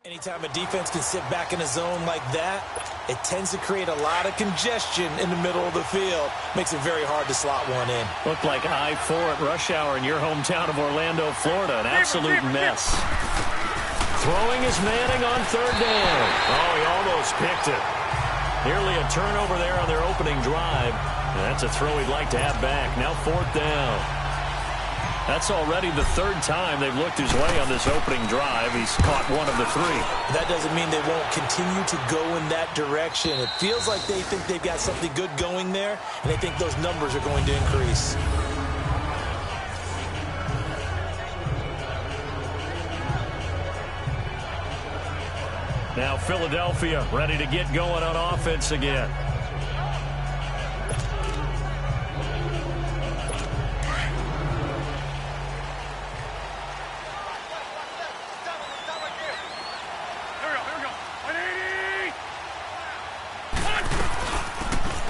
Anytime a defense can sit back in a zone like that, it tends to create a lot of congestion in the middle of the field. Makes it very hard to slot one in. Looked like I-4 at rush hour in your hometown of Orlando, Florida. An absolute mess. Throwing is Manning on third down. Oh, he almost picked it. Nearly a turnover there on their opening drive. And that's a throw he'd like to have back. Now fourth down. That's already the third time they've looked his way on this opening drive. He's caught one of the three. That doesn't mean they won't continue to go in that direction. It feels like they think they've got something good going there, and they think those numbers are going to increase. Now Philadelphia ready to get going on offense again.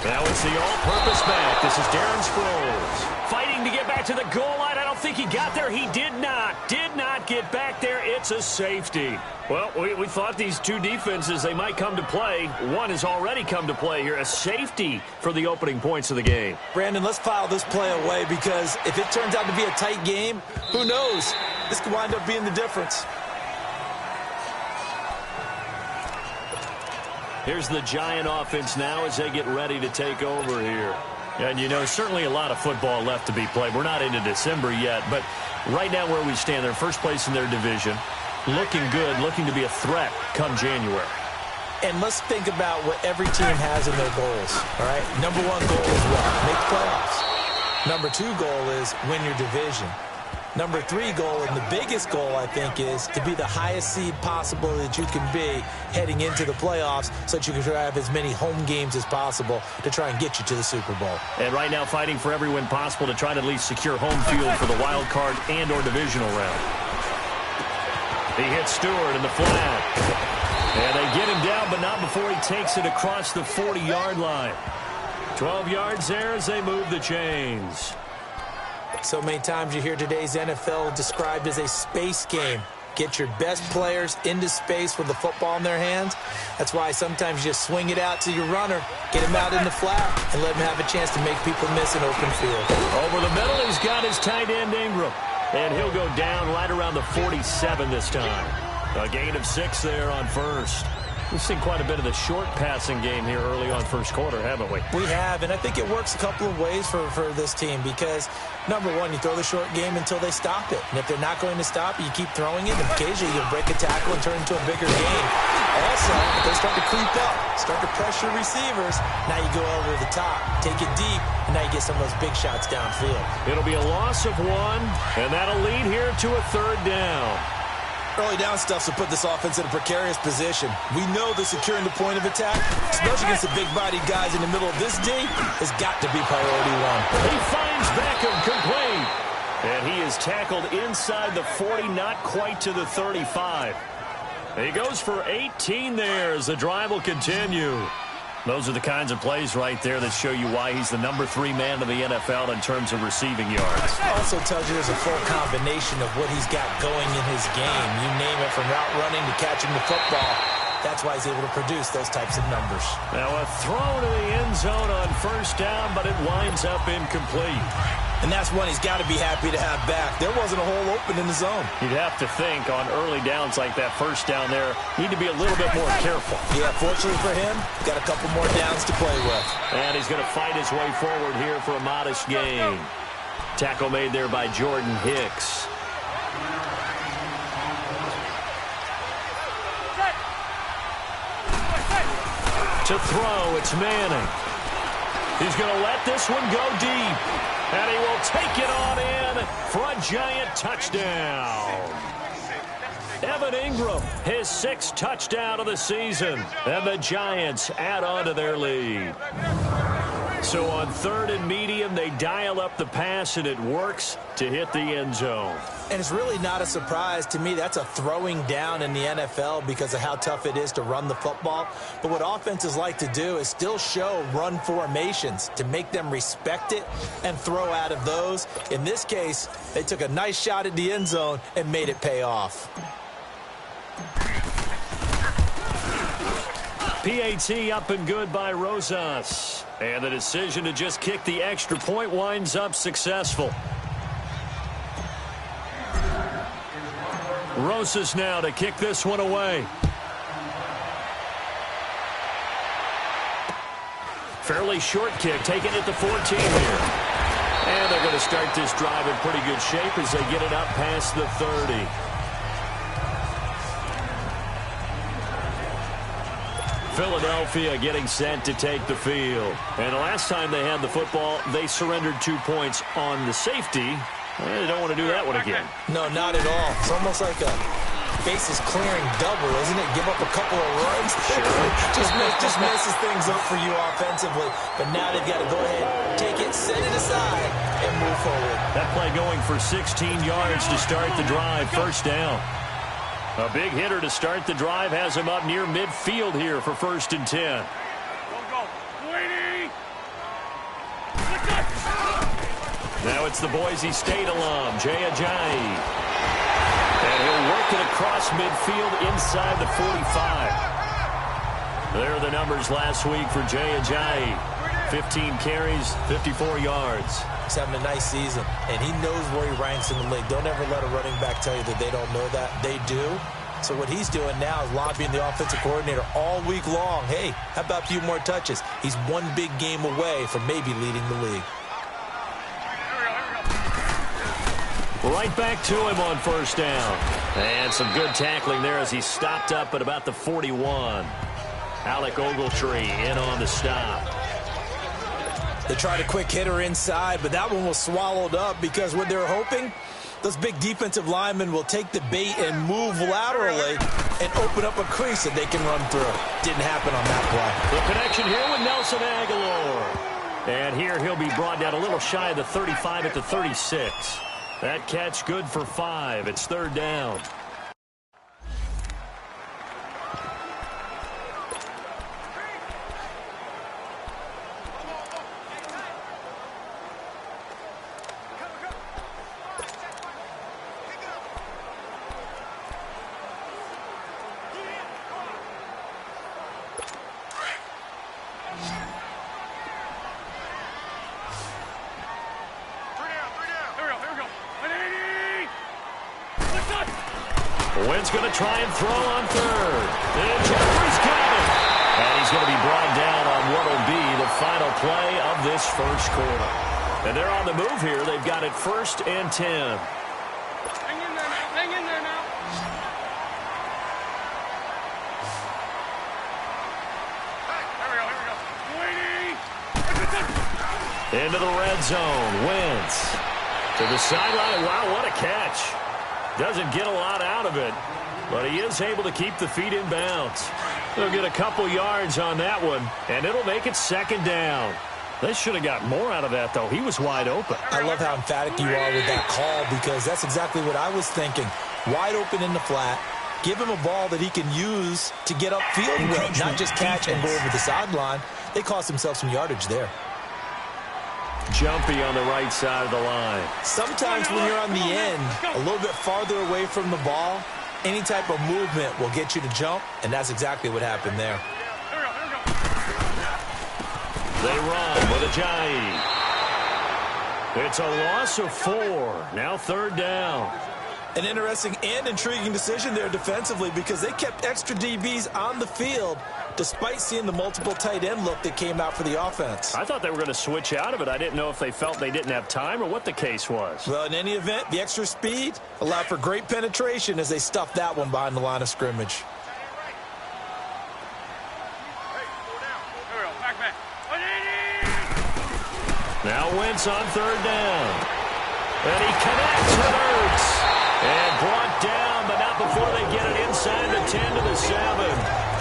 Now it's the all-purpose back. This is Darren Sproles. Fighting to get back to the goal line. I don't think he got there. He did not. Did not get back there. It's a safety. Well, we thought these two defenses, they might come to play. One has already come to play here. A safety for the opening points of the game. Brandon, let's file this play away because if it turns out to be a tight game, who knows? This could wind up being the difference. Here's the Giant offense now as they get ready to take over here. And, you know, certainly a lot of football left to be played. We're not into December yet, but right now where we stand, they're first place in their division. Looking good, looking to be a threat come January. And let's think about what every team has in their goals, all right? Number one goal is what? Make the playoffs. Number two goal is win your division. Number three goal, and the biggest goal, I think, is to be the highest seed possible that you can be heading into the playoffs so that you can try to have as many home games as possible to try and get you to the Super Bowl. And right now fighting for every win possible to try to at least secure home field for the wild card and or divisional round. He hits Stewart in the flat. And they get him down, but not before he takes it across the 40-yard line. 12 yards there as they move the chains. So many times you hear today's NFL described as a space game. Get your best players into space with the football in their hands. That's why sometimes you just swing it out to your runner, get him out in the flat, and let him have a chance to make people miss an open field. Over the middle, he's got his tight end, Ingram. And he'll go down right around the 47 this time. A gain of 6 there on first. We've seen quite a bit of the short passing game here early on first quarter, haven't we? We have, and I think it works a couple of ways for this team because, number one, you throw the short game until they stop it. And if they're not going to stop it, you keep throwing it, and occasionally you'll break a tackle and turn it into a bigger game. Also, if they start to creep up, start to pressure receivers, now you go over the top, take it deep, and now you get some of those big shots downfield. It'll be a loss of 1, and that'll lead here to a third down. Early down stuff to put this offense in a precarious position. We know that securing the point of attack, especially against the big-bodied guys in the middle of this D, has got to be priority 1. He finds Beckham complete. And he is tackled inside the 40, not quite to the 35. He goes for 18 there as the drive will continue. Those are the kinds of plays right there that show you why he's the number 3 man of the NFL in terms of receiving yards. Also tells you there's a full combination of what he's got going in his game. You name it, from route running to catching the football. That's why he's able to produce those types of numbers. Now a throw to the end zone on first down, but it winds up incomplete. And that's one he's got to be happy to have back. There wasn't a hole open in the zone. You'd have to think on early downs like that first down there, need to be a little bit more careful. Yeah, fortunately for him, got a couple more downs to play with. And he's going to fight his way forward here for a modest gain. Tackle made there by Jordan Hicks. To throw, it's Manning. He's going to let this one go deep. And he will take it on in for a Giant touchdown. Evan Ingram, his 6th touchdown of the season. And the Giants add on to their lead. So on 3rd and medium, they dial up the pass, and it works to hit the end zone. And it's really not a surprise to me. That's a throwing down in the NFL because of how tough it is to run the football. But what offenses like to do is still show run formations to make them respect it and throw out of those. In this case, they took a nice shot at the end zone and made it pay off. PAT up and good by Rosas. And the decision to just kick the extra point winds up successful. Rosas now to kick this one away. Fairly short kick, taking it to 14 here. And they're going to start this drive in pretty good shape as they get it up past the 30. Philadelphia getting set to take the field. And the last time they had the football, they surrendered 2 points on the safety. They don't want to do that one again. No, not at all. It's almost like a bases clearing double, isn't it? Give up a couple of runs. just messes things up for you offensively. But now they've got to go ahead, take it, set it aside, and move forward. That play going for 16 yards to start the drive. First down. A big hitter to start the drive has him up near midfield here for 1st and 10. Now it's the Boise State alum, Jay Ajayi. And he'll work it across midfield inside the 45. There are the numbers last week for Jay Ajayi. 15 carries, 54 yards. He's having a nice season, and he knows where he ranks in the league. Don't ever let a running back tell you that they don't know that. They do. So what he's doing now is lobbying the offensive coordinator all week long. Hey, how about a few more touches? He's one big game away from maybe leading the league. Right back to him on 1st down. And some good tackling there as he stopped up at about the 41. Alec Ogletree in on the stop. They tried a quick hitter inside, but that one was swallowed up because what they're hoping, those big defensive linemen will take the bait and move laterally and open up a crease that they can run through. Didn't happen on that play. The connection here with Nelson Aguilar. And here he'll be brought down a little shy of the 35 at the 36. That catch good for 5. It's 3rd down. Wynn's going to try and throw on 3rd. And Jeffrey's got it. And he's going to be brought down on what will be the final play of this 1st quarter. And they're on the move here. They've got it 1st and 10. Hang in there now. Hang in there now. Here we go. Into the red zone. Wentz to the sideline. Wow, what a catch. Doesn't get a lot out of it, but he is able to keep the feet in bounds. He'll get a couple yards on that one, and it'll make it 2nd down. They should have got more out of that, though. He was wide open. I love how emphatic you are with that call because that's exactly what I was thinking. Wide open in the flat. Give him a ball that he can use to get upfield with, not just catch and go over the sideline. They cost themselves some yardage there. Jumpy on the right side of the line. Sometimes when you're on the end, a little bit farther away from the ball, any type of movement will get you to jump, and that's exactly what happened there. They run with Ajayi. It's a loss of 4. Now 3rd down. An interesting and intriguing decision there defensively because they kept extra DBs on the field despite seeing the multiple tight end look that came out for the offense. I thought they were going to switch out of it. I didn't know if they felt they didn't have time or what the case was. Well, in any event, the extra speed allowed for great penetration as they stuffed that one behind the line of scrimmage. Now Wentz on 3rd down. And he connects with Ertz. And brought down, but not before they get it inside the 10 to the 7.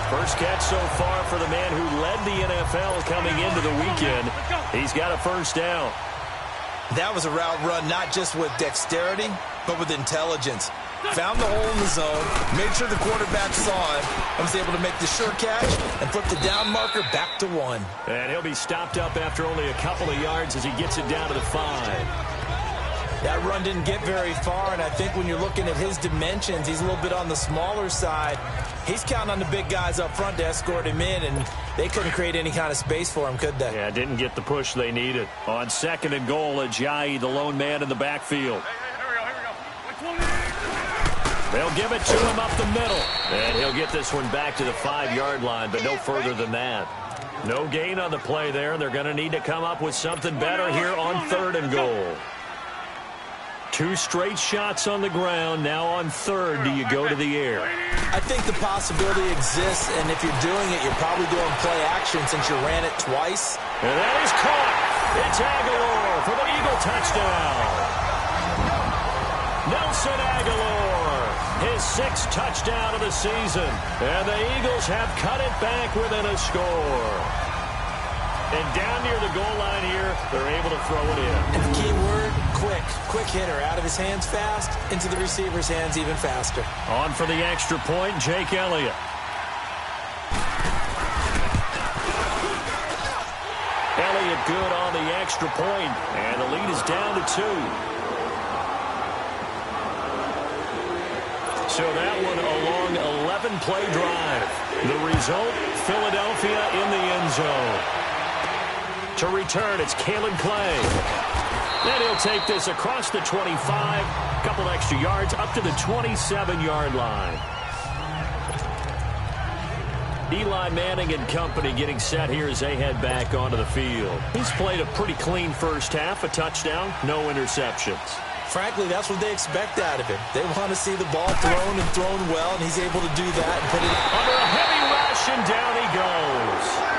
First catch so far for the man who led the NFL coming into the weekend. He's got a 1st down. That was a route run not just with dexterity, but with intelligence. Found the hole in the zone, made sure the quarterback saw it, and was able to make the sure catch and flip the down marker back to 1. And he'll be stopped up after only a couple of yards as he gets it down to the 5. That run didn't get very far, and I think when you're looking at his dimensions, he's a little bit on the smaller side. He's counting on the big guys up front to escort him in, and they couldn't create any kind of space for him, could they? Yeah, didn't get the push they needed. On 2nd and goal, Ajayi, the lone man in the backfield. They'll give it to him up the middle. And he'll get this one back to the 5-yard line, but no further than that. No gain on the play there. They're going to need to come up with something better here on 3rd and goal. 2 straight shots on the ground. Now on 3rd, do you go to the air? I think the possibility exists, and if you're doing it, you're probably going play action since you ran it twice. And that is caught. It's Aguilar for the Eagle touchdown. Nelson Aguilar, his 6th touchdown of the season. And the Eagles have cut it back within a score. And down near the goal line here, they're able to throw it in. And the key word, quick. Quick hitter. Out of his hands fast, into the receiver's hands even faster. On for the extra point, Jake Elliott. Elliott good on the extra point, and the lead is down to 2. So that one a long 11-play drive. The result, Philadelphia in the end zone. To return, it's Kalen Clay. Then he'll take this across the 25, a couple extra yards up to the 27-yard line. Eli Manning and company getting set here as they head back onto the field. He's played a pretty clean first half, a touchdown, no interceptions. Frankly, that's what they expect out of him. They want to see the ball thrown and thrown well, and he's able to do that and put it under a heavy rush, and down he goes.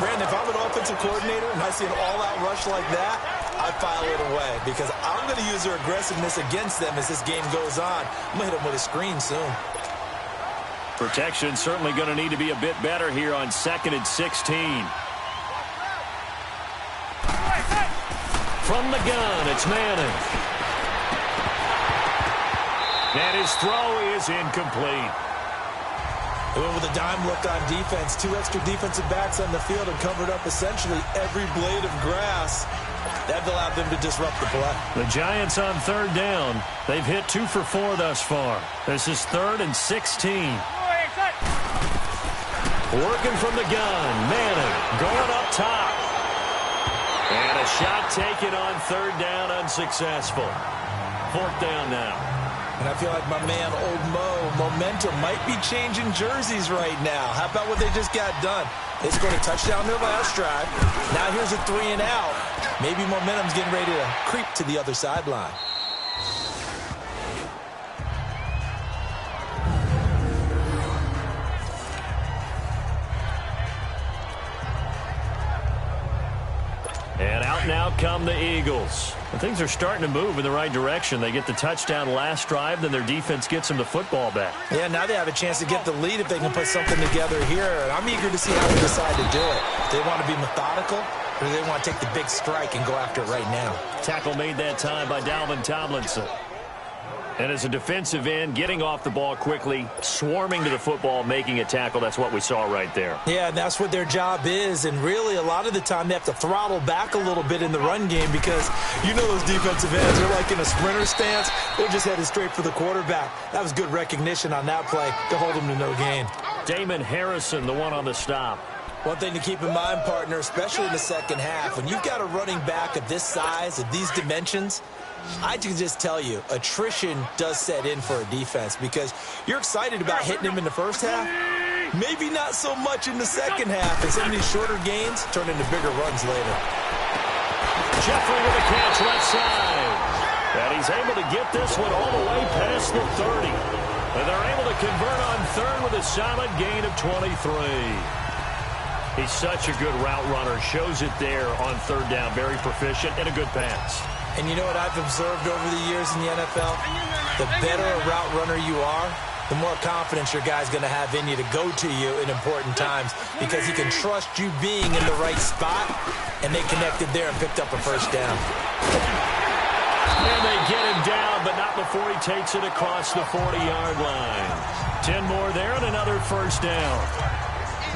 Brandon, if I'm an offensive coordinator and I see an all-out rush like that, I file it away because I'm going to use their aggressiveness against them as this game goes on. I'm going to hit them with a screen soon. Protection certainly going to need to be a bit better here on 2nd and 16. From the gun, it's Manning. And his throw is incomplete. They went with a dime look on defense. 2 extra defensive backs on the field and covered up essentially every blade of grass. That allowed them to disrupt the play. The Giants on 3rd down. They've hit 2 for 4 thus far. This is 3rd and 16. Working from the gun. Manning going up top. And a shot taken on 3rd down, unsuccessful. 4th down now. And I feel like my man, Old Mo, momentum might be changing jerseys right now. How about what they just got done? They scored a touchdown their last drive. Now here's a 3 and out. Maybe momentum's getting ready to creep to the other sideline. And out now come the Eagles. And things are starting to move in the right direction. They get the touchdown last drive, then their defense gets them the football back. Yeah, now they have a chance to get the lead if they can put something together here. And I'm eager to see how they decide to do it. Do they want to be methodical, or do they want to take the big strike and go after it right now? Tackle made that time by Dalvin Tomlinson. And as a defensive end, getting off the ball quickly, swarming to the football, making a tackle, that's what we saw right there. Yeah, and that's what their job is. And really, a lot of the time, they have to throttle back a little bit in the run game because you know those defensive ends, they're like in a sprinter stance. They're just headed straight for the quarterback. That was good recognition on that play to hold them to no gain. Damon Harrison, the one on the stop. One thing to keep in mind, partner, especially in the second half, when you've got a running back of this size, of these dimensions, I can just tell you, attrition does set in for a defense because you're excited about hitting him in the first half. Maybe not so much in the second half, and some of these shorter gains turn into bigger runs later. Jeffrey with a catch left side. And he's able to get this one all the way past the 30. And they're able to convert on 3rd with a solid gain of 23. He's such a good route runner. Shows it there on 3rd down. Very proficient and a good pass. And you know what I've observed over the years in the NFL? The better a route runner you are, the more confidence your guy's going to have in you to go to you in important times because he can trust you being in the right spot, and they connected there and picked up a first down. And they get him down, but not before he takes it across the 40-yard line. 10 more there and another first down.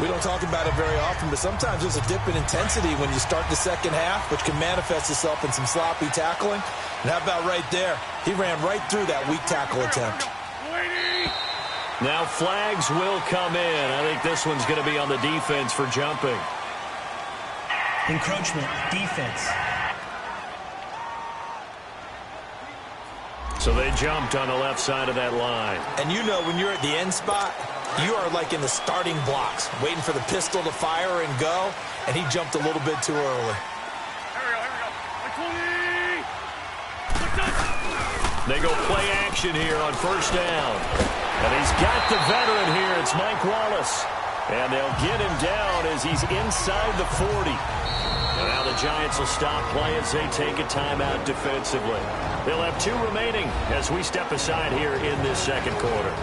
We don't talk about it very often, but sometimes there's a dip in intensity when you start the second half, which can manifest itself in some sloppy tackling. And how about right there? He ran right through that weak tackle attempt. Now flags will come in. I think this one's going to be on the defense for jumping. Encroachment, defense. So they jumped on the left side of that line. And you know when you're at the end spot, you are like in the starting blocks, waiting for the pistol to fire and go, and he jumped a little bit too early. They go play action here on first down. And he's got the veteran here. It's Mike Wallace. And they'll get him down as he's inside the 40. And now the Giants will stop play as they take a timeout defensively. They'll have 2 remaining as we step aside here in this second quarter.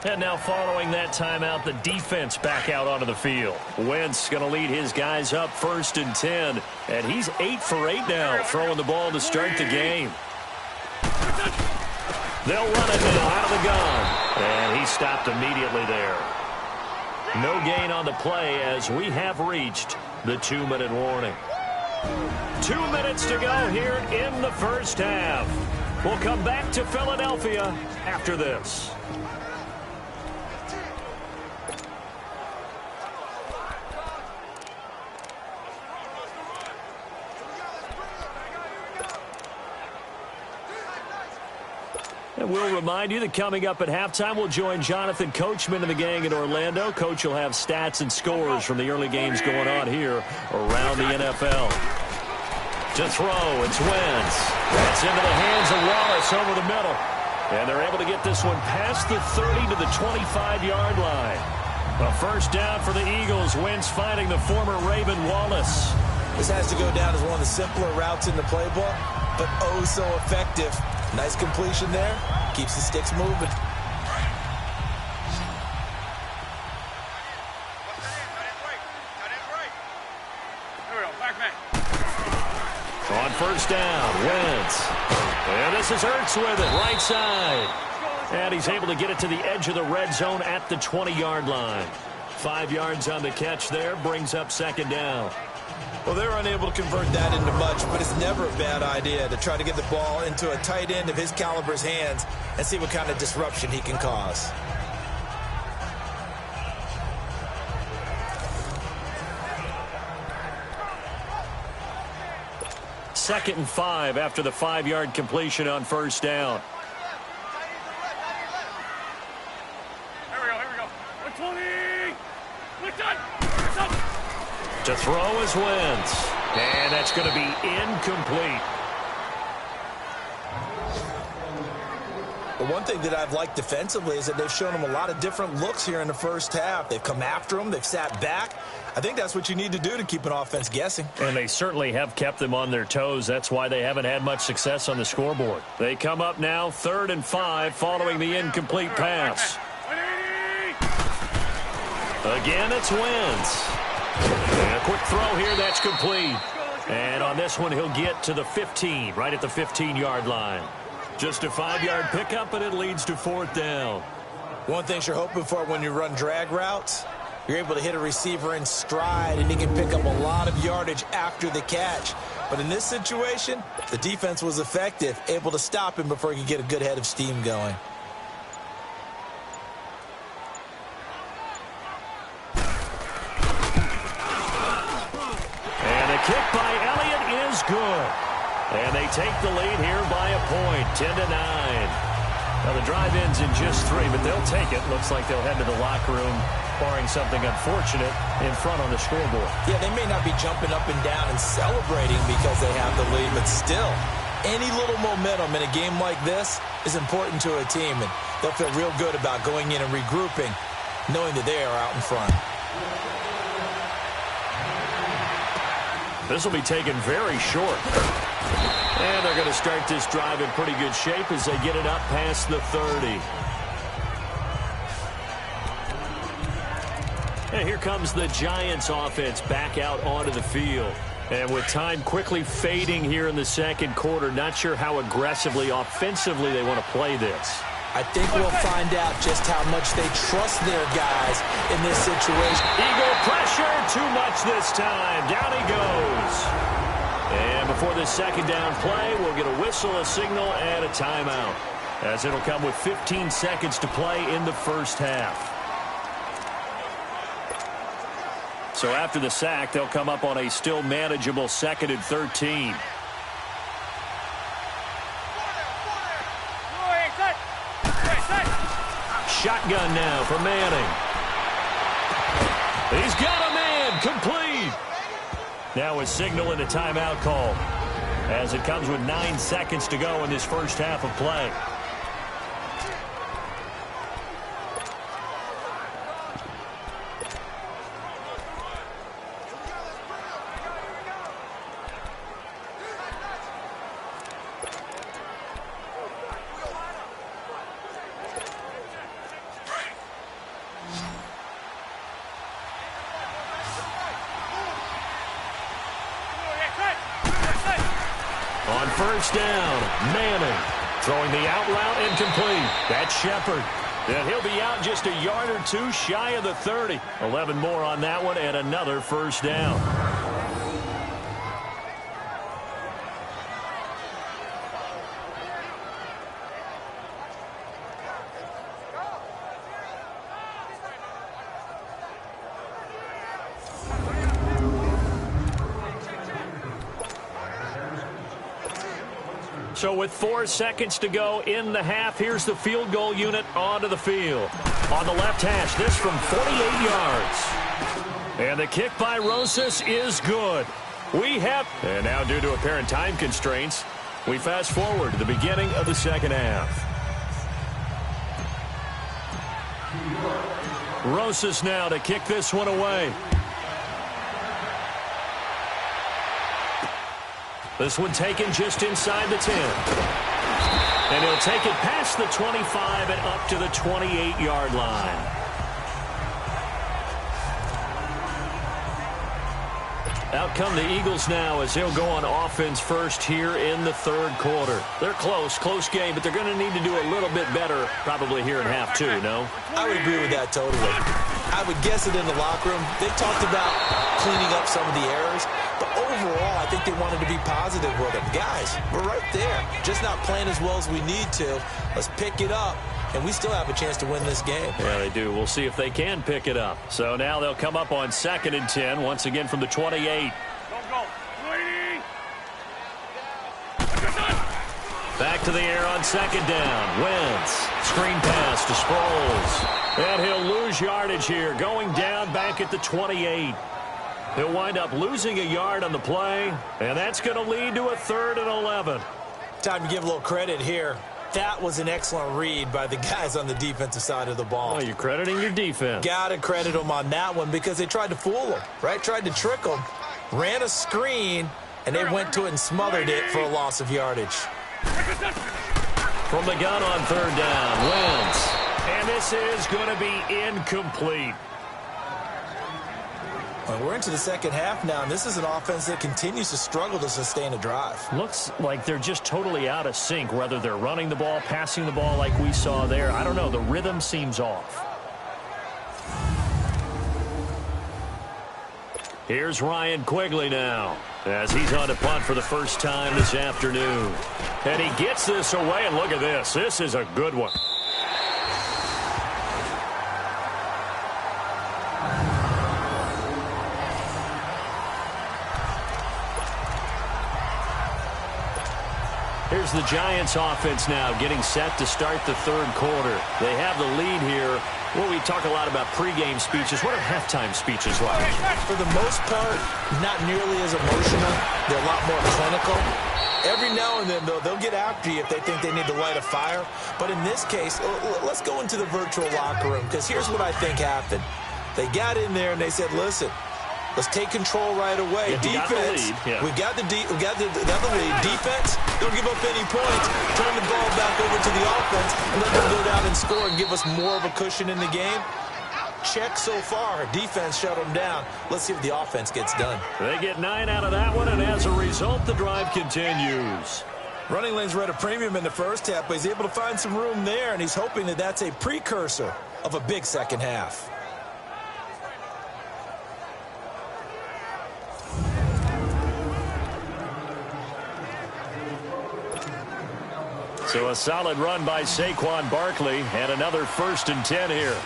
And now following that timeout, the defense back out onto the field. Wentz going to lead his guys up 1st and 10. And he's 8 for 8 now, throwing the ball to start the game. They'll run it now out of the gun. And he stopped immediately there. No gain on the play as we have reached the 2-minute warning. 2 minutes to go here in the first half. We'll come back to Philadelphia after this. And we'll remind you that coming up at halftime, we'll join Jonathan Coachman and the gang in Orlando. Coach will have stats and scores from the early games going on here around the NFL. To throw, it's Wentz. That's into the hands of Wallace over the middle. And they're able to get this one past the 30 to the 25-yard line. A first down for the Eagles. Wentz finding the former Raven Wallace. This has to go down as one of the simpler routes in the playbook, but oh so effective. Nice completion there. Keeps the sticks moving. On first down, Wentz. And this is Ertz with it, right side. And he's able to get it to the edge of the red zone at the 20-yard line. 5 yards on the catch there, brings up second down. Well, they're unable to convert that into much, but it's never a bad idea to try to get the ball into a tight end of his caliber's hands and see what kind of disruption he can cause. Second and 5 after the 5-yard completion on first down. To throw is Wentz. And that's going to be incomplete. The one thing that I've liked defensively is that they've shown him a lot of different looks here in the first half. They've come after him. They've sat back. I think that's what you need to do to keep an offense guessing. And they certainly have kept them on their toes. That's why they haven't had much success on the scoreboard. They come up now 3rd and 5 following the incomplete pass. Again, it's Wentz. And a quick throw here, that's complete. And on this one, he'll get to the 15, right at the 15-yard line. Just a 5-yard pickup, and it leads to 4th down. One thing you're hoping for when you run drag routes, you're able to hit a receiver in stride, and he can pick up a lot of yardage after the catch. But in this situation, the defense was effective, able to stop him before he could get a good head of steam going. Kick by Elliott is good. And they take the lead here by a point, 10-9. Now the drive ends in just 3, but they'll take it. Looks like they'll head to the locker room, barring something unfortunate in front on the scoreboard. Yeah, they may not be jumping up and down and celebrating because they have the lead, but still, any little momentum in a game like this is important to a team, and they'll feel real good about going in and regrouping, knowing that they are out in front. This will be taken very short. And they're going to start this drive in pretty good shape as they get it up past the 30. And here comes the Giants offense back out onto the field. And with time quickly fading here in the second quarter, not sure how aggressively, offensively they want to play this. I think we'll find out just how much they trust their guys in this situation. Eagle pressure, too much this time. Down he goes. And before this second down play, we'll get a whistle, a signal, and a timeout, as it'll come with 15 seconds to play in the first half. So after the sack, they'll come up on a still manageable 2nd and 13. Shotgun now for Manning. He's got a man, complete. Now a signal and a timeout call, as it comes with 9 seconds to go in this first half of play. On first down, Manning throwing the out route incomplete. That's Shepard. And he'll be out just a yard or two shy of the 30. 11 more on that one and another first down. So with 4 seconds to go in the half, here's the field goal unit onto the field. On the left hash, this from 48 yards. And the kick by Rosas is good. And now due to apparent time constraints, we fast forward to the beginning of the second half. Rosas now to kick this one away. This one taken just inside the 10. And he'll take it past the 25 and up to the 28-yard line. Out come the Eagles now as they'll go on offense first here in the third quarter. They're close game, but they're going to need to do a little bit better probably here in half two, no? I would agree with that totally. I would guess it in the locker room. They've talked about cleaning up some of the errors, but overall, I think they wanted to be positive with it. Guys, we're right there. Just not playing as well as we need to. Let's pick it up, and we still have a chance to win this game. Yeah, they do. We'll see if they can pick it up. So now they'll come up on 2nd and 10, once again from the 28. Back to the air on 2nd down. Wentz. Screen pass to Sproles. And he'll lose yardage here, going down back at the 28. He'll wind up losing a yard on the play, and that's going to lead to a 3rd and 11. Time to give a little credit here. That was an excellent read by the guys on the defensive side of the ball. Oh, you're crediting your defense. Got to credit them on that one because they tried to fool them, right? Tried to trick them. Ran a screen, and they went to it and smothered it for a loss of yardage. From the gun on 3rd down, Wentz. And this is going to be incomplete. Well, we're into the second half now, and this is an offense that continues to struggle to sustain a drive. Looks like they're just totally out of sync, whether they're running the ball, passing the ball like we saw there. I don't know. The rhythm seems off. Here's Ryan Quigley now, as he's on to punt for the first time this afternoon. And he gets this away, and look at this. This is a good one. Here's the Giants offense now getting set to start the third quarter. They have the lead here. Well, we talk a lot about pregame speeches. What are halftime speeches like? For the most part, not nearly as emotional. They're a lot more clinical. Every now and then, though, they'll get after you if they think they need to light a fire. But in this case, let's go into the virtual locker room, because here's what I think happened. They got in there and they said, listen, let's take control right away. Defense, we got the lead. Defense, don't give up any points. Turn the ball back over to the offense and let them go down and score and give us more of a cushion in the game. check so far. Defense shut them down. Let's see if the offense gets done. They get 9 out of that one, and as a result, the drive continues. Running lanes were at a premium in the first half, but he's able to find some room there, and he's hoping that that's a precursor of a big second half. So a solid run by Saquon Barkley, and another 1st and 10 here.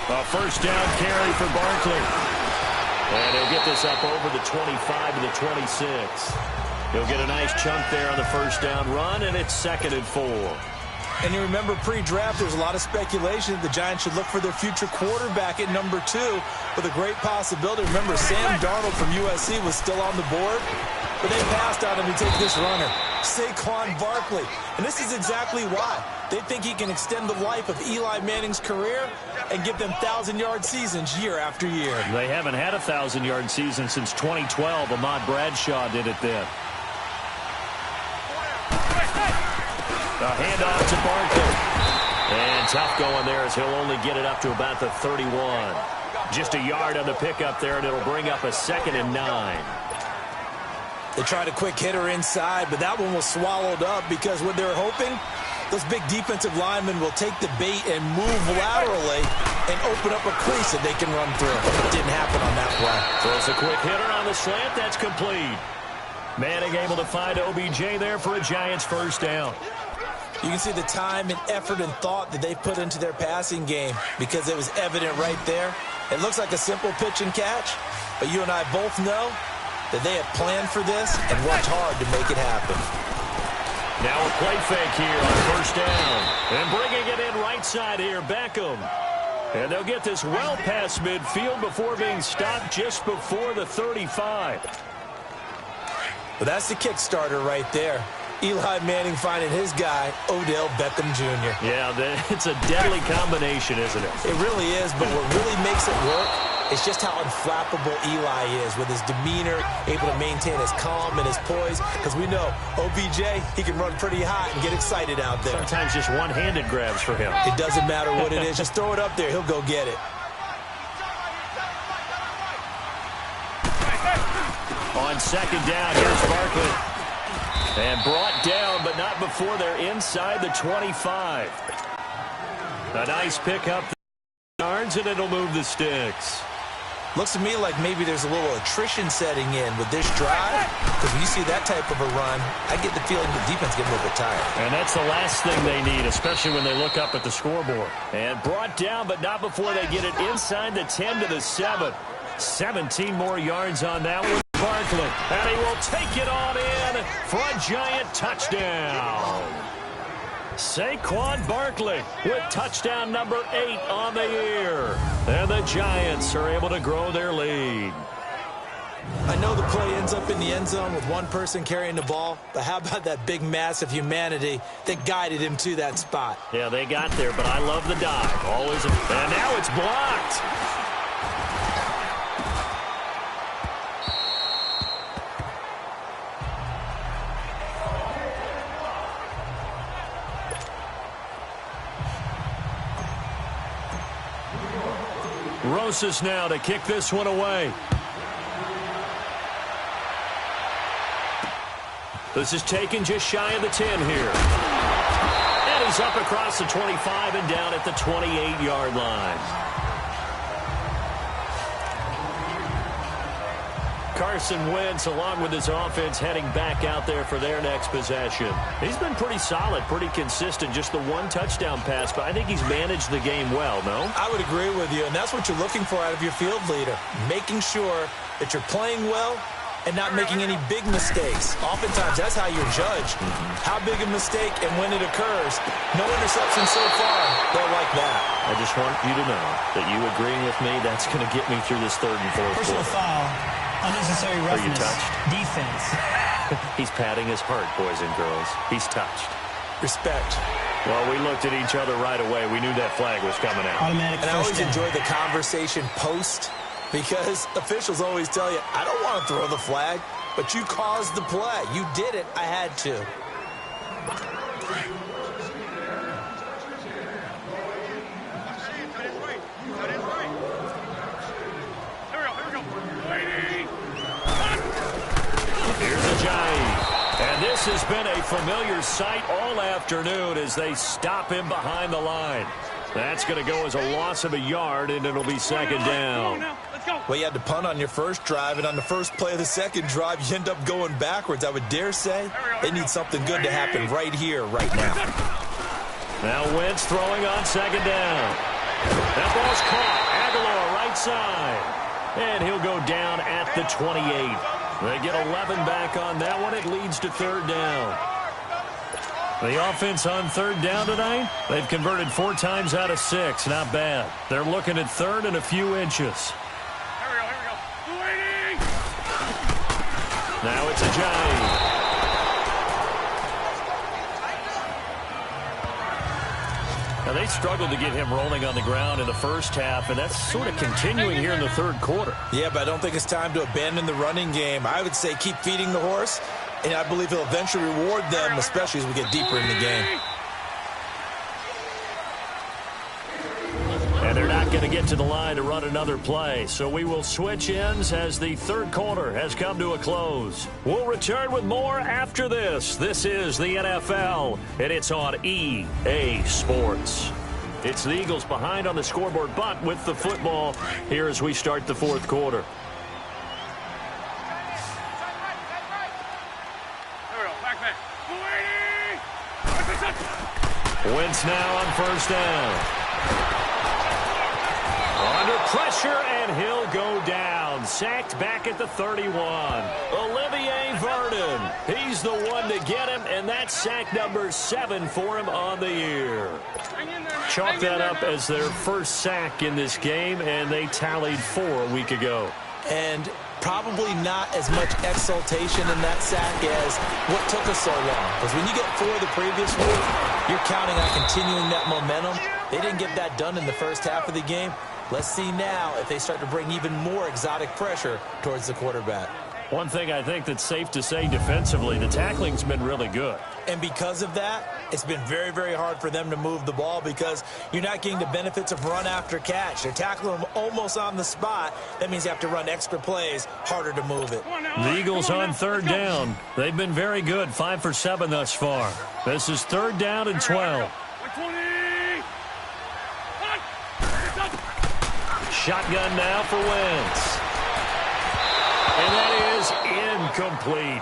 A first down carry for Barkley. And he'll get this up over the 25 to the 26. He'll get a nice chunk there on the first down run, and it's 2nd and 4. And you remember pre-draft, there's a lot of speculation that the Giants should look for their future quarterback at number 2 with a great possibility. Remember, Sam Darnold from USC was still on the board, but they passed on him to take this runner, Saquon Barkley. And this is exactly why. They think he can extend the life of Eli Manning's career and give them 1,000-yard seasons year after year. They haven't had a 1,000-yard season since 2012. Ahmad Bradshaw did it then. A handoff to Barkley. And tough going there as he'll only get it up to about the 31. Just a yard on the pickup there, and it'll bring up a 2nd and 9. They tried a quick hitter inside, but that one was swallowed up because what they're hoping, those big defensive linemen will take the bait and move laterally and open up a crease that they can run through. It didn't happen on that play. Throws a quick hitter on the slant. That's complete. Manning able to find OBJ there for a Giants first down. You can see the time and effort and thought that they put into their passing game because it was evident right there. It looks like a simple pitch and catch, but you and I both know that they have planned for this and worked hard to make it happen. Now a play fake here on first down. And bringing it in right side here, Beckham. And they'll get this well past midfield before being stopped just before the 35. But that's the kickstarter right there. Eli Manning finding his guy, Odell Beckham Jr. Yeah, it's a deadly combination, isn't it? It really is, but what really makes it work is just how unflappable Eli is with his demeanor, able to maintain his calm and his poise. Because we know OBJ, he can run pretty hot and get excited out there. Sometimes just one-handed grabs for him. It doesn't matter what it is. Just throw it up there. He'll go get it. On second down, here's Barkley. And brought down, but not before they're inside the 25. A nice pickup, yards, and it'll move the sticks. Looks to me like maybe there's a little attrition setting in with this drive. Because when you see that type of a run, I get the feeling the defense getting a little bit tired. And that's the last thing they need, especially when they look up at the scoreboard. And brought down, but not before they get it inside the 10 to the 7. 17 more yards on that one. Barkley, and he will take it on in for a Giant touchdown. Saquon Barkley with touchdown number 8 on the year. And the Giants are able to grow their lead. I know the play ends up in the end zone with one person carrying the ball, but how about that big mass of humanity that guided him to that spot? Yeah, they got there, but I love the dive. Always, and now it's blocked. Rosas now to kick this one away. This is taken just shy of the 10 here. And he's up across the 25 and down at the 28-yard line. Carson Wentz, along with his offense, heading back out there for their next possession. He's been pretty solid, pretty consistent, just the one touchdown pass, but I think he's managed the game well, no? I would agree with you, and that's what you're looking for out of your field leader, making sure that you're playing well and not making any big mistakes. Oftentimes, that's how you're judged. How big a mistake and when it occurs. No interception so far. They'll like that. I just want you to know that you agreeing with me, that's going to get me through this third and fourth quarter. Personal foul. Unnecessary roughness. Are you touched? Defense. He's patting his heart, boys and girls. He's touched. Respect. Well, we looked at each other right away. We knew that flag was coming out. Automatic and I always down. enjoy the conversation post because officials always tell you, I don't want to throw the flag, but you caused the play. You did it. I had to. This has been a familiar sight all afternoon as they stop him behind the line. That's going to go as a loss of a yard, and it'll be second down. Well, you had to punt on your first drive, and on the first play of the second drive, you end up going backwards. I would dare say they need something good to happen right here, right now. Now Wentz throwing on second down. That ball's caught. Aguilar right side. And he'll go down at the 28. They get 11 back on that one. It leads to third down. The offense on third down tonight, they've converted 4 times out of 6. Not bad. They're looking at third and a few inches. Now it's Ajayi. Now, they struggled to get him rolling on the ground in the first half, and that's sort of continuing here in the third quarter. Yeah, but I don't think it's time to abandon the running game. I would say keep feeding the horse, and I believe he'll eventually reward them, especially as we get deeper in the game. And they're not going to get to the line to run another play, so we will switch ends as the third quarter has come to a close. We'll return with more after this. This is the NFL, and it's on EA Sports. It's the Eagles behind on the scoreboard, but with the football here as we start the fourth quarter. Wentz now on first down. Under pressure, and he'll go down. Sacked back at the 31. Olivier Vernon. He's the one to get him, and that's sack number 7 for him on the year. Chalk that up as their first sack in this game, and they tallied 4 a week ago. And probably not as much exultation in that sack as what took us so long. Because when you get 4 the previous week, you're counting on continuing that momentum. They didn't get that done in the first half of the game. Let's see now if they start to bring even more exotic pressure towards the quarterback. One thing I think that's safe to say defensively, the tackling's been really good. And because of that, it's been very, very hard for them to move the ball because you're not getting the benefits of run after catch. They're tackling them almost on the spot. That means you have to run extra plays, harder to move it. The Eagles on third down. They've been very good, 5 for 7 thus far. This is third down and 12. Shotgun now for Wentz. And that is incomplete.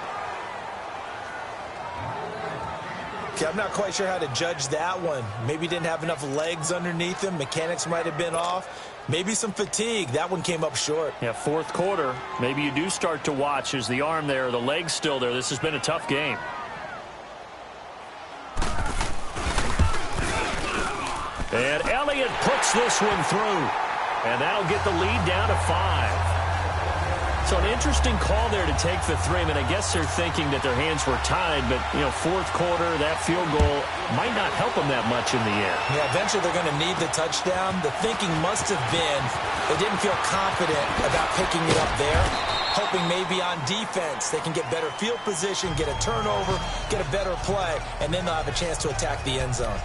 Okay, I'm not quite sure how to judge that one. Maybe didn't have enough legs underneath him. Mechanics might have been off. Maybe some fatigue. That one came up short. Yeah, fourth quarter. Maybe you do start to watch as the arm there, the leg's still there. This has been a tough game. And Elliott puts this one through. And that'll get the lead down to 5. So an interesting call there to take the 3. I mean, I guess they're thinking that their hands were tied, but, you know, fourth quarter, that field goal might not help them that much in the end. Yeah, eventually they're going to need the touchdown. The thinking must have been they didn't feel confident about picking it up there, hoping maybe on defense they can get better field position, get a turnover, get a better play, and then they'll have a chance to attack the end zone.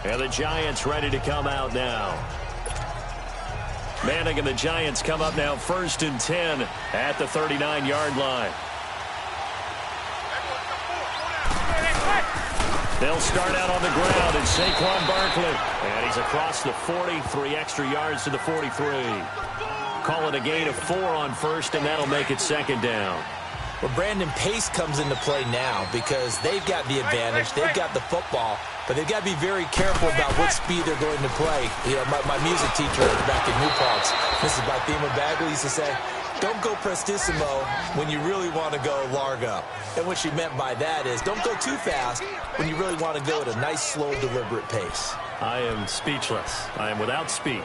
And the Giants ready to come out now. Manning and the Giants come up now 1st and 10 at the 39-yard line. They'll start out on the ground, and Saquon Barkley. And he's across the 40, 3 extra yards to the 43. Call it a gain of 4 on first, and that'll make it second down. Well, Brandon, pace comes into play now because they've got the advantage. They've got the football, but they've got to be very careful about what speed they're going to play. You know, my music teacher back in New Paltz, Mrs. Bathema Bagley, used to say, don't go prestissimo when you really want to go largo. And what she meant by that is don't go too fast when you really want to go at a nice, slow, deliberate pace. I am speechless. I am without speech.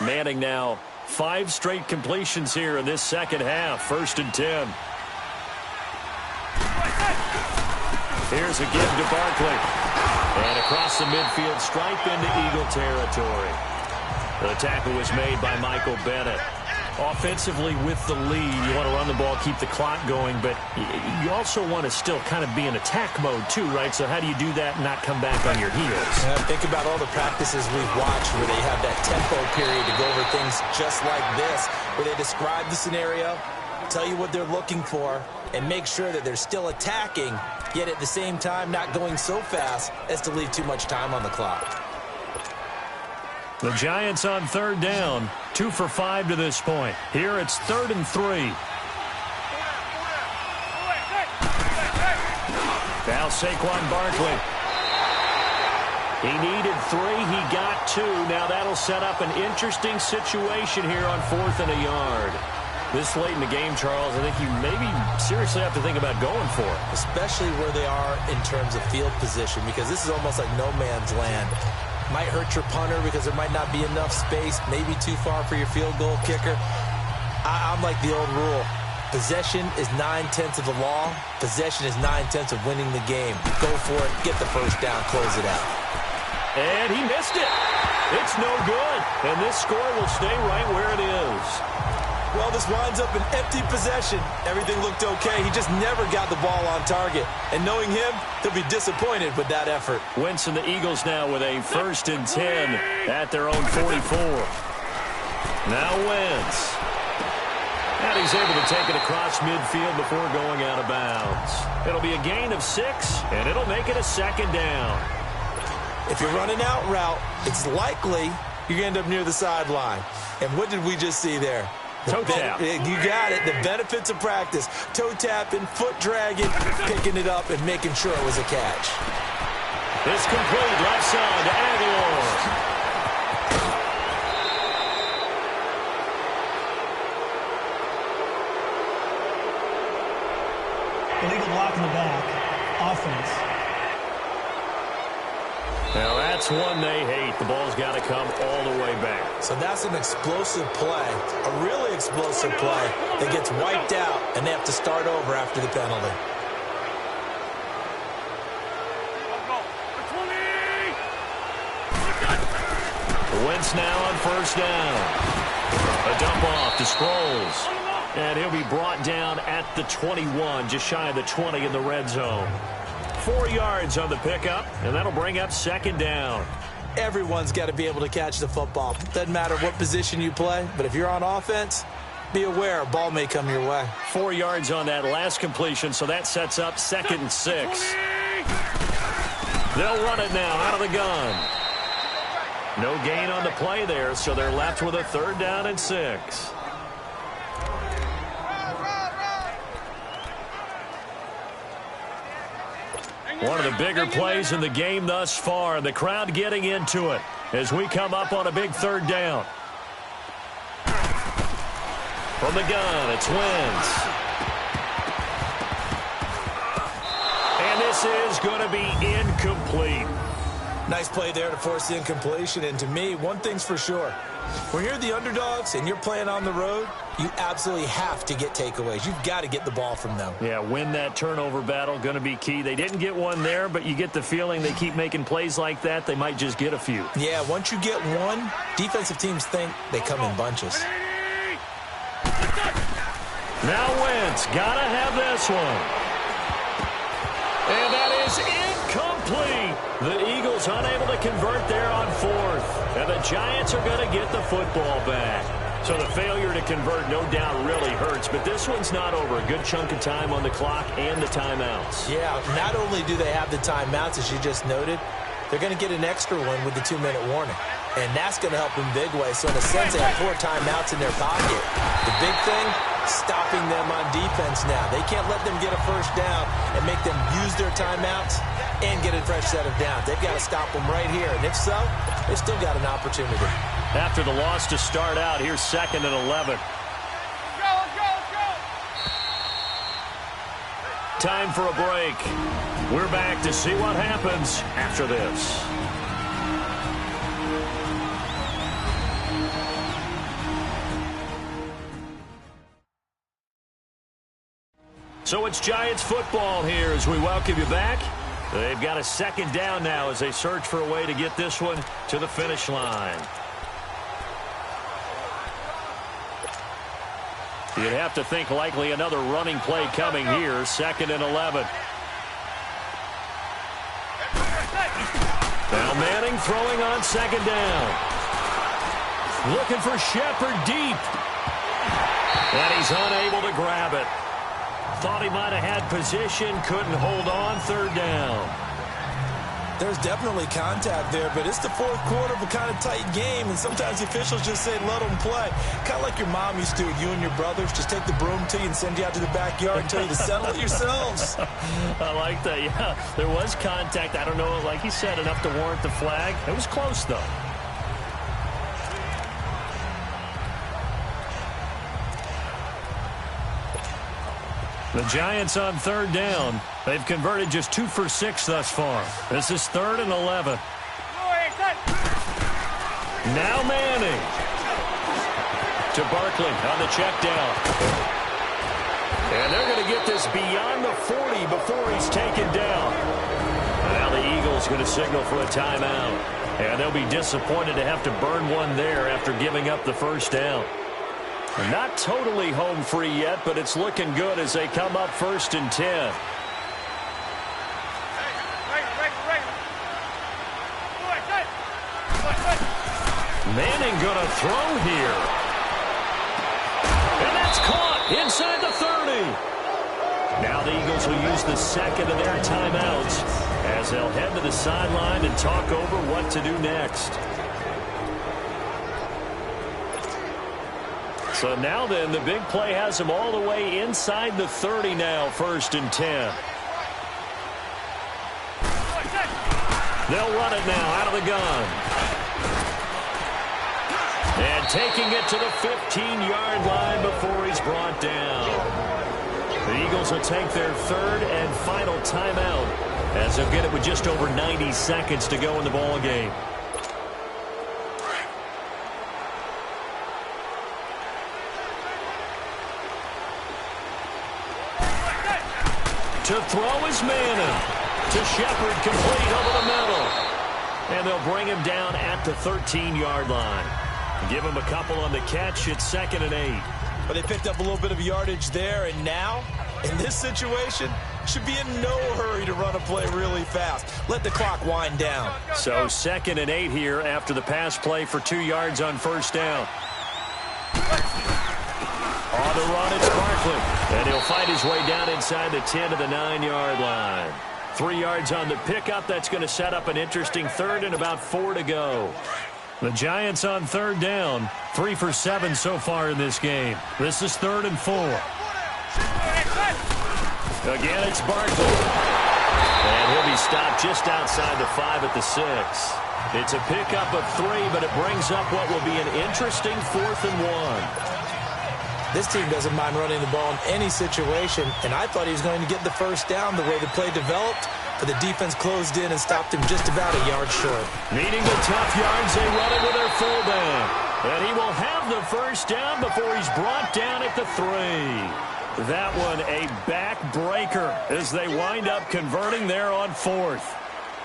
Manning now 5 straight completions here in this second half. 1st and 10. Here's a give to Barkley. And across the midfield stripe into Eagle territory. The tackle was made by Michael Bennett. Offensively with the lead, you want to run the ball, keep the clock going, but you also want to still kind of be in attack mode too, right? So how do you do that and not come back on your heels? Think about all the practices we've watched where they have that tempo period to go over things just like this, where they describe the scenario, tell you what they're looking for, and make sure that they're still attacking, yet at the same time not going so fast as to leave too much time on the clock. The Giants on third down, 2 for 5 to this point. Here it's 3rd and 3. Now Saquon Barkley. He needed 3. He got 2. Now that'll set up an interesting situation here on 4th and a yard. This late in the game, Charles, I think you maybe seriously have to think about going for it. Especially where they are in terms of field position, because this is almost like no man's land. Might hurt your punter because there might not be enough space, maybe too far for your field goal kicker. I'm like the old rule. Possession is 9/10 of the law. Possession is 9/10 of winning the game. Go for it, get the first down, close it out. And he missed it. It's no good. And this score will stay right where it is. Well, this winds up an empty possession. Everything looked okay. He just never got the ball on target. And knowing him, he'll be disappointed with that effort. Wentz and the Eagles now with a 1st and 10 at their own 44. Now Wentz. And he's able to take it across midfield before going out of bounds. It'll be a gain of 6, and it'll make it a 2nd down. If you're running out route, it's likely you're going to end up near the sideline. And what did we just see there? Toe tap. You got it. The benefits of practice. Toe tapping, foot dragging, picking it up, and making sure it was a catch. It's complete. Left side to Aguilar. Illegal block in the back. Offense. Now that's one they hate. The ball's got to come all the way back. So that's an explosive play, a really explosive play that gets wiped out, and they have to start over after the penalty. Wentz now on 1st down. A dump off to Sproles. And he'll be brought down at the 21, just shy of the 20 in the red zone. 4 yards on the pickup, and that'll bring up 2nd down. Everyone's got to be able to catch the football. Doesn't matter what position you play, but if you're on offense, be aware a ball may come your way. 4 yards on that last completion, so that sets up 2nd and 6. They'll run it now out of the gun. No gain on the play there, so they're left with a 3rd down and 6. One of the bigger plays in the game thus far, and the crowd getting into it as we come up on a big 3rd down. From the gun, it's Wentz. And this is going to be incomplete. Nice play there to force the incompletion, and to me, one thing's for sure. When you're the underdogs and you're playing on the road, you absolutely have to get takeaways. You've got to get the ball from them. Yeah, win that turnover battle, going to be key. They didn't get one there, but you get the feeling they keep making plays like that, they might just get a few. Yeah, once you get one, defensive teams think they come in bunches. Now Wentz, got to have this one. And that is incomplete. The Eagles unable to convert there on 4th. And the Giants are going to get the football back. So the failure to convert no doubt really hurts, but this one's not over. A good chunk of time on the clock and the timeouts. Yeah, not only do they have the timeouts, as you just noted, they're going to get an extra one with the 2-minute warning. And that's going to help in big way. So in a sense, they have 4 timeouts in their pocket. The big thing, stopping them on defense now. They can't let them get a 1st down and make them use their timeouts and get a fresh set of downs. They've got to stop them right here. And if so, they've still got an opportunity. After the loss to start out, here's 2nd and 11. Time for a break. We're back to see what happens after this. So it's Giants football here as we welcome you back. They've got a 2nd down now as they search for a way to get this one to the finish line. You'd have to think likely another running play coming here, 2nd and 11. Now Manning throwing on 2nd down. Looking for Shepard deep. And he's unable to grab it. Thought he might have had position, couldn't hold on, 3rd down. There's definitely contact there, but it's the 4th quarter of a kind of tight game, and sometimes the officials just say, let them play. Kind of like your mom used to with you and your brothers. Just take the broom to you and send you out to the backyard and tell you to settle it yourselves. I like that, yeah. There was contact. I don't know, like he said, enough to warrant the flag. It was close, though. The Giants on 3rd down. They've converted just 2 for 6 thus far. This is 3rd and 11. Now Manning. To Barkley on the check down. And they're going to get this beyond the 40 before he's taken down. Now the Eagles going to signal for a timeout. And they'll be disappointed to have to burn one there after giving up the 1st down. Not totally home free yet, but it's looking good as they come up 1st and 10. Manning going to throw here. And that's caught inside the 30. Now the Eagles will use the 2nd of their timeouts as they'll head to the sideline and talk over what to do next. So now then, the big play has them all the way inside the 30 now, 1st and 10. They'll run it now out of the gun. And taking it to the 15-yard line before he's brought down. The Eagles will take their 3rd and final timeout as they'll get it with just over 90 seconds to go in the ball game. To throw is Manning. To Shepard, complete over the middle. And they'll bring him down at the 13-yard line. Give him a couple on the catch. It's 2nd and 8. But they picked up a little bit of yardage there, and now, in this situation, should be in no hurry to run a play really fast. Let the clock wind down. So 2nd and 8 here after the pass play for 2 yards on 1st down. On the run, it's Barkley. And he'll fight his way down inside the 10 to the 9-yard line. 3 yards on the pickup. That's going to set up an interesting 3rd and about 4 to go. The Giants on 3rd down. 3 for 7 so far in this game. This is 3rd and 4. Again, it's Barkley. And he'll be stopped just outside the 5 at the 6. It's a pickup of 3, but it brings up what will be an interesting 4th and 1. This team doesn't mind running the ball in any situation, and I thought he was going to get the 1st down the way the play developed, but the defense closed in and stopped him just about a yard short. Needing the tough yards, they run it with their fullback. And he will have the 1st down before he's brought down at the 3. That one a backbreaker as they wind up converting there on 4th.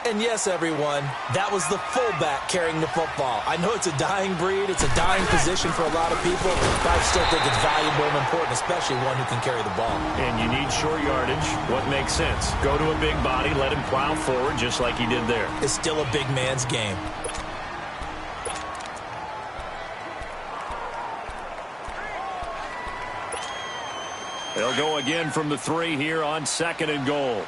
And yes, everyone, that was the fullback carrying the football. I know it's a dying breed, it's a dying position for a lot of people, but I still think it's valuable and important, especially one who can carry the ball. And you need short yardage. What makes sense? Go to a big body, let him plow forward just like he did there. It's still a big man's game. They'll go again from the 3 here on 2nd and goal.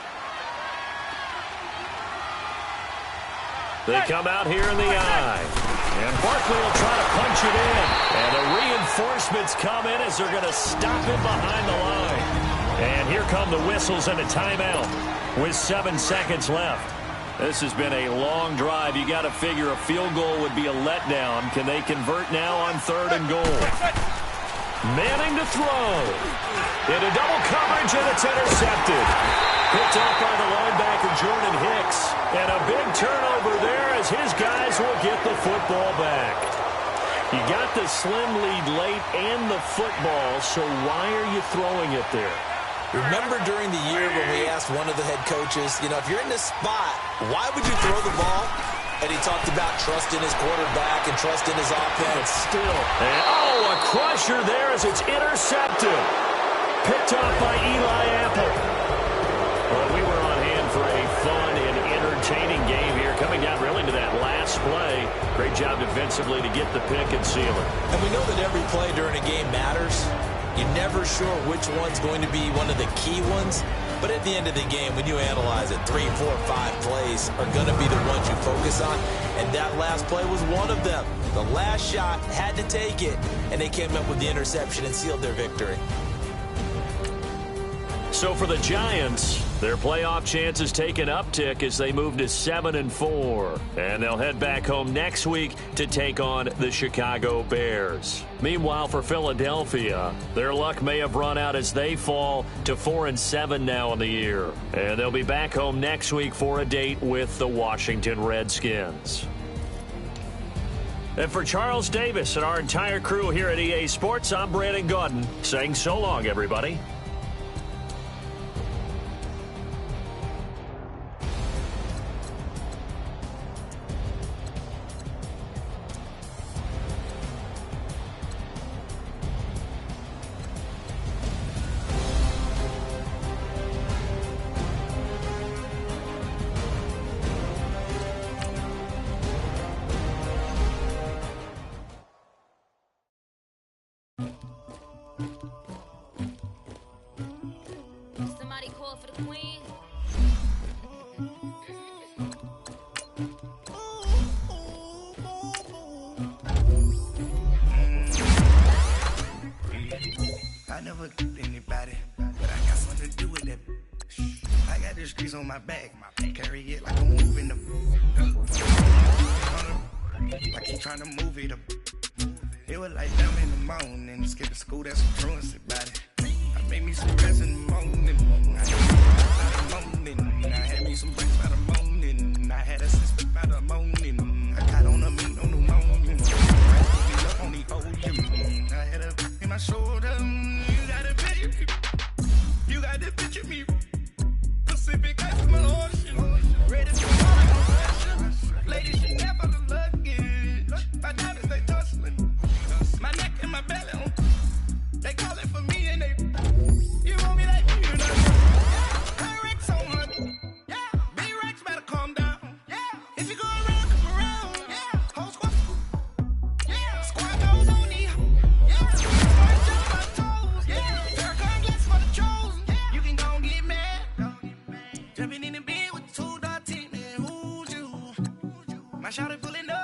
They come out here in the eye. And Barkley will try to punch it in. And the reinforcements come in as they're going to stop him behind the line. And here come the whistles and a timeout with 7 seconds left. This has been a long drive. You got to figure a field goal would be a letdown. Can they convert now on 3rd and goal? Manning to throw. Into double coverage, and it's intercepted. Picked off by the linebacker, Jordan Hicks. And a big turnover there as his guys will get the football back. You got the slim lead late and the football, so why are you throwing it there? Remember during the year when we asked one of the head coaches, you know, if you're in this spot, why would you throw the ball? And he talked about trusting his quarterback and trusting his offense. Still. And, a crusher there as it's intercepted. Picked off by Eli Apple. Well, we were on hand for a fun and entertaining game here, coming down really to that last play. Great job defensively to get the pick and seal it. And we know that every play during a game matters. You're never sure which one's going to be one of the key ones. But at the end of the game, when you analyze it, 3, 4, 5 plays are going to be the ones you focus on. And that last play was one of them. The last shot had to take it, and they came up with the interception and sealed their victory. So for the Giants, their playoff chances take an uptick as they move to 7-4. And they'll head back home next week to take on the Chicago Bears. Meanwhile, for Philadelphia, their luck may have run out as they fall to 4-7 now in the year. And they'll be back home next week for a date with the Washington Redskins. And for Charles Davis and our entire crew here at EA Sports, I'm Brandon Gaudin saying so long, everybody. Somebody call for the queen. I never killed anybody, but I got something to do with that. I got the streets on my back, carry it like I'm moving the. Like he trying to move it up. It was like down in the morning, skip to school, that's some truancy about it. I made me some rest in the morning. I had me some breaks by the morning. I had a sister by the morning. I got on a meat on the morning. I up on the ocean. I had a in my shoulder. You got to picture me. Pacific ice in my ocean. Ready to fall like a pressure. Ladies, you never the luggage. My diamonds, they tussling. My neck and my belly on. They call it for me and they. You want me like you know. Rex on her. Yeah. B-Rex better calm down. Yeah. If you go around, come around. Yeah. Whole squad. Yeah. Squad goes on the. Yeah. Squad on my toes. Yeah. Farrakhan gets for the chosen. Yeah. You can go and get mad. Jumping in the bed with 2 dark team. Who's you? My shawty pulling up.